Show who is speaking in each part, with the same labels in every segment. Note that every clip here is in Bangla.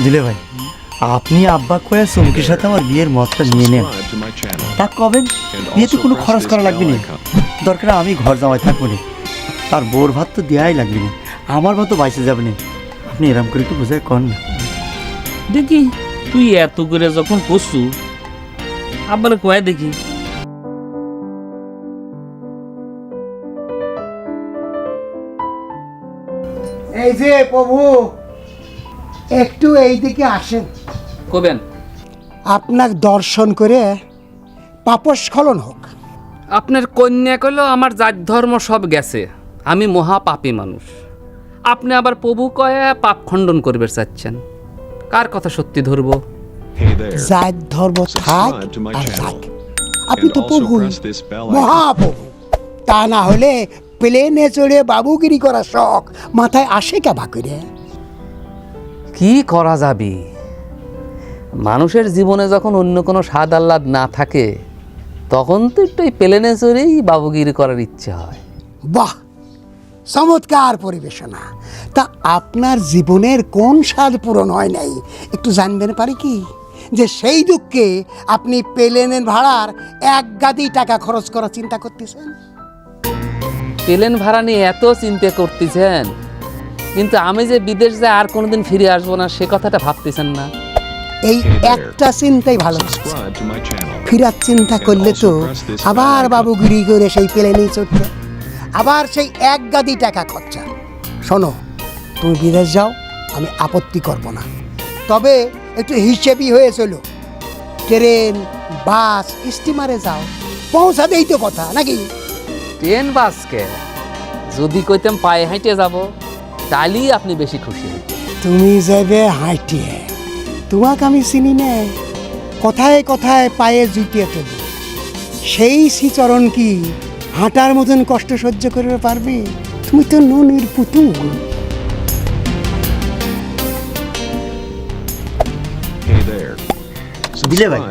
Speaker 1: দিলে ভাই, আপনি আব্বা কয়ে চুমকির সাথে আমার বিয়ের মতটা নিয়ে নেন। তা কবেন বিয়েতে কোনো খরচ করা লাগবে না, দরকার আমি ঘর জামাই থাকবো না, আর বোর ভাত তো দেওয়াই লাগবে না, আমার ভাতও বাইসে যাবে না। আপনি এরম করে একটু বোঝায় কর না।
Speaker 2: দেখি তুই এত করে যখন করছু আবার কয় দেখি।
Speaker 3: এই যে প্রভু, একটু এই দিকে আসেন।
Speaker 2: কবেন
Speaker 3: আপনার দর্শন করে পাপস্খলন হোক।
Speaker 2: আপনার কন্যা কইলো আমার জাত ধর্ম সব গেছে, আমি মহা পাপী মানুষ। আপনি আবার প্রভু কয়ে পাপ খণ্ডন করবে চাচ্ছেন, কার কথা সত্যি ধরবো?
Speaker 3: জাত ধর্ম থাক আর থাক, আপনি তো প্রভু, মহাপ্রভু। তা না হলে প্লেনে চড়ে বাবুগিরি করা শখ মাথায় আসে কেবা করে?
Speaker 2: কি করা যাবে, মানুষের জীবনে যখন অন্য কোনো স্বাদ আহ্লাদ না থাকে তখন তো একটু এই প্লেনে চড়েই বাবুগিরি করার ইচ্ছে হয়।
Speaker 3: বাহ, চমৎকার পরিবেশনা। তা আপনার জীবনের কোন স্বাদ পূরণ হয় নাই একটু জানবেন পারি কি? যে সেই দুঃখে আপনি প্লেনের ভাড়ার এক গাদি টাকা খরচ করার চিন্তা করতেছেন।
Speaker 2: প্লেন ভাড়া নিয়ে এত চিন্তা করতেছেন, কিন্তু আমি যে বিদেশ যায় আর কোনোদিন ফিরে আসবো না সে কথাটা ভাবতেছেন না।
Speaker 3: এই একটা চিন্তাই ভালো। ফিরার চিন্তা করলে তো আবার বাবুগিরি করে সেই প্লেনেই চড়তে, আবার সেই এক গাদি টাকা খরচা। শোনো, তুমি বিদেশ যাও, আমি আপত্তি করব না, তবে একটু হিসেবই হয়ে চলো। ট্রেন, বাস, স্টিমারে যাও, পৌঁছাতেই তো কথা নাকি?
Speaker 2: ট্রেন বাসকে যদি কইতাম পায়ে হাঁটে যাব তাহলেই আপনি বেশি খুশি হইতেন।
Speaker 3: তুমি যাবে হাঁটিয়ে, তোমাকে আমি চিনি না। কথায় কথায় পায়ে জুটিয়ে তোলো, সেই শ্রীচরণ কি হাঁটার মতন কষ্ট সহ্য করতে পারবে? তুমি তো নুনির পুতুল।
Speaker 1: দিলে ভাই,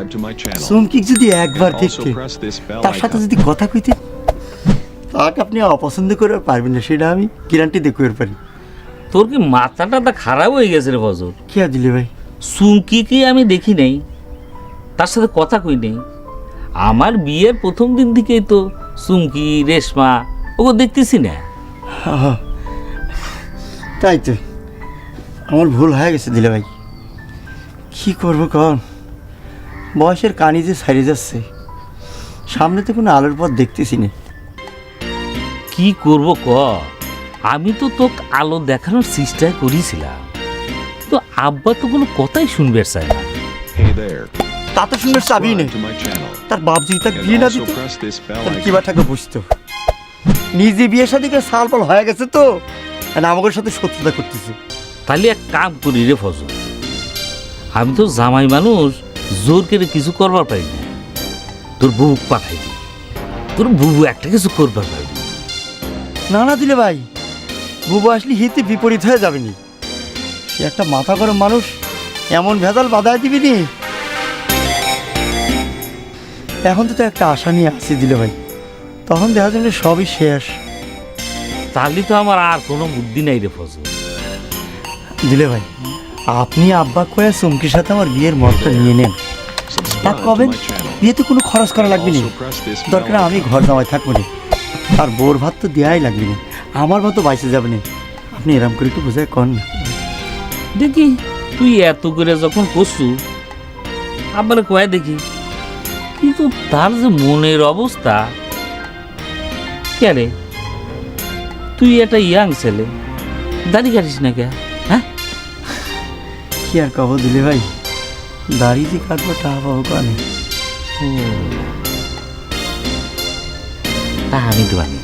Speaker 1: চুমকি যদি একবার দেখতে, তার সাথে যদি কথা কইতে, তাকে আপনি অপছন্দ করে পারবেন না, সেটা আমি গ্যারান্টি দিয়ে কইতে পারি।
Speaker 2: তোর কি মাথাটা খারাপ হয়ে গেছে রে ফজর?
Speaker 1: কি আর দিলে ভাই,
Speaker 2: চুমকি কি আমি দেখি নাই, তার সাথে কথা কই নেই। আমার বিয়ের প্রথম দিন থেকেই তো চুমকি, রেশমা ওকে দেখতেছি না।
Speaker 1: তাই তো আমার ভুল হয়ে গেছে দিলে ভাই, কি করবো কন? বয়সের কানি যে ছাড়িয়ে যাচ্ছে, সামনে তো কোনো আলোর পথ দেখতেছি না।
Speaker 2: কি করব ক, আমি তো তোকে আলো দেখানোর চেষ্টা করেছিলাম, তো আব্বা তো কোনো কথাই শুনবে চায় না।
Speaker 1: তা তো শুনে চাবি নেই, তার বাপ যদি তাকে বিয়ে না দিত তাহলে কিবা টাকা বুঝতো। নিজে বিয়ের সাথে সাল পাল হয়ে গেছে তো, আর আমাদের সাথে শত্রুতা করতেছে।
Speaker 2: তাহলে এক কাম করি রে ফজল, আমি তো জামাই মানুষ, জোর করে কিছু করবার পারি না, তোর বউ পাঠাই দি, তোর বুবু একটা কিছু করবার পারি।
Speaker 1: না না দিলে ভাই, বুবু আসলে হিতে বিপরীত হয়ে যাবেনি। সে একটা মাথা গরম মানুষ, এমন ভেজাল বাধায় দিবি নি। এখন তো একটা আশা নিয়ে আসি দিলে ভাই, তখন দেখা যাবে সবই শেষ।
Speaker 2: তাহলে তো আমার আর কোনো বুদ্ধি নাই রে ফজল।
Speaker 1: দিলে ভাই, আপনি আব্বা কয়ে চুমকির সাথে আমার বিয়ের মতটা নিয়ে নেন। তা কবেন বিয়েতে কোনো খরচ করা লাগবে না, দরকার আমি ঘর জামাই থাকবো না, আর বোর ভাত তো দেওয়াই লাগবে না, আমার ভাতও বাইসে যাবে না। আপনি এরম করে একটু বোঝায় কর না।
Speaker 2: দেখি তুই এত করে যখন করছু আবার কয় দেখি, কিন্তু তার যে মনের অবস্থা, কে রে তুই একটা ইয়াং ছেলে, দাড়ি কাটিস না কে? হ্যাঁ,
Speaker 1: কি আর কব দিলে ভাই, দাড়ি যে কাটবো তা পাবো কানে।
Speaker 2: তা আমি তো জানি